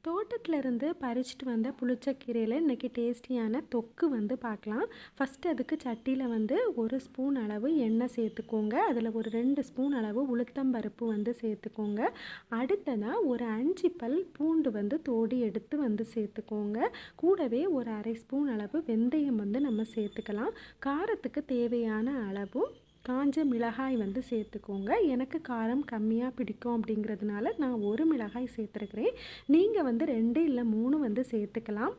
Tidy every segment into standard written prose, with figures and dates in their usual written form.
தோட்டத்திலேருந்து பறிச்சுட்டு வந்த புளிச்சக்கீரையில் இன்றைக்கி டேஸ்டியான தொக்கு வந்து பார்க்கலாம். ஃபஸ்ட்டு அதுக்கு சட்டியில் வந்து 1 ஸ்பூன் அளவு எண்ணெய் சேர்த்துக்கோங்க. அதில் ஒரு 2 ஸ்பூன் அளவு உளுத்தம்பருப்பு வந்து சேர்த்துக்கோங்க. அடுத்ததாக ஒரு 5 பல் பூண்டு வந்து தோடி எடுத்து வந்து சேர்த்துக்கோங்க. கூடவே ஒரு 1/2 ஸ்பூன் அளவு வெந்தயம் வந்து நம்ம சேர்த்துக்கலாம். காரத்துக்கு தேவையான அளவு காஞ்ச மிளகாய் வந்து சேர்த்துக்கோங்க. எனக்கு காரம் கம்மியாக பிடிக்கும் அப்படிங்கிறதுனால நான் 1 மிளகாய் சேர்த்துருக்கிறேன். நீங்கள் வந்து 2 இல்லை 3 வந்து சேர்த்துக்கலாம்.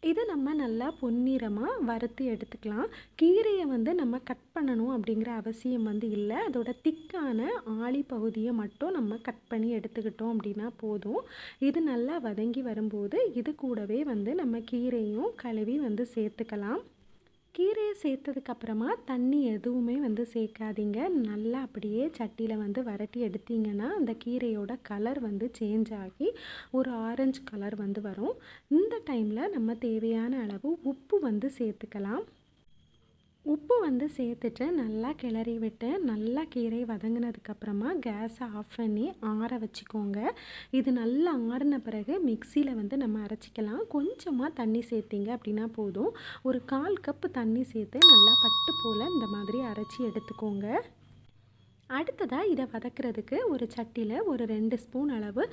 இதை நம்ம நல்லா பொன்னிறமாக வறுத்து எடுத்துக்கலாம். கீரையை வந்து நம்ம கட் பண்ணணும் அப்படிங்கிற அவசியம் வந்து இல்லை. அதோட திக்கான ஆளி பகுதியை மட்டும் நம்ம கட் பண்ணி எடுத்துக்கிட்டோம் அப்படின்னா போதும். இது நல்லா வதங்கி வரும்போது இது கூடவே வந்து நம்ம கீரையும் கழுவி வந்து சேர்த்துக்கலாம். கீரையை சேர்த்ததுக்கப்புறமா தண்ணி எதுவுமே வந்து சேர்க்காதீங்க. நல்லா அப்படியே சட்டியில் வந்து வரட்டி எடுத்தீங்கன்னா அந்த கீரையோட கலர் வந்து சேஞ்ச் ஆகி ஒரு ஆரஞ்சு கலர் வந்து வரும். இந்த டைமில் நம்ம தேவையான அளவு உப்பு வந்து சேர்த்துக்கலாம். உப்பு வந்து சேர்த்துட்டு நல்லா கிளறி விட்டு நல்லா கீரை வதங்கினதுக்கப்புறமா கேஸை ஆஃப் பண்ணி ஆற வச்சுக்கோங்க. இது நல்லா ஆறின பிறகு மிக்சியில் வந்து நம்ம அரைச்சிக்கலாம். கொஞ்சமாக தண்ணி சேர்த்திங்க அப்படின்னா போதும். ஒரு 1/4 கப்பு தண்ணி சேர்த்து நல்லா பட்டு போல் இந்த மாதிரி அரைச்சி எடுத்துக்கோங்க. அடுத்ததாக இதை வதக்கிறதுக்கு ஒரு சட்டியில் ஒரு 2 ஸ்பூன் அளவு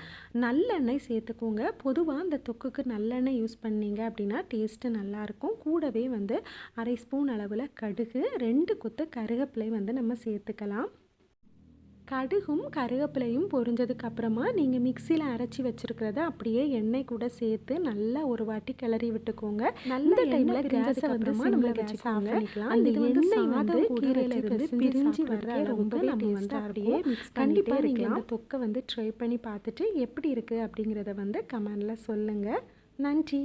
நல்லெண்ணெய் சேர்த்துக்கோங்க. பொதுவாக இந்த தொக்குக்கு நல்லெண்ணெய் யூஸ் பண்ணிங்க அப்படின்னா டேஸ்ட்டு நல்லாயிருக்கும். கூடவே வந்து 1/2 ஸ்பூன் அளவில் கடுகு, 2 கொத்து கருவேப்பிலை வந்து நம்ம சேர்த்துக்கலாம். கடுகும் கருவேப்பிலையும் பொரிஞ்சதுக்கப்புறமா நீங்கள் மிக்சியில் அரைச்சி வச்சுருக்கிறத அப்படியே எண்ணெய் கூட சேர்த்து நல்லா ஒரு வாட்டி கிளறி விட்டுக்கோங்க. நல்ல டைமில் கேஸை வந்து நம்ம வச்சு ஆஃப் பண்ணிக்கலாம். அந்த எண்ணெய் வந்து கீரையில் இருந்து பிரிஞ்சு வர்ற அளவுக்கு நம்ம வந்து அப்படியே மிக்ஸ் கண்டிப்பாக நீங்கள் இந்த தொக்கை வந்து ட்ரை பண்ணி பார்த்துட்டு எப்படி இருக்குது அப்படிங்கிறத வந்து கமெண்டில் சொல்லுங்கள். நன்றி.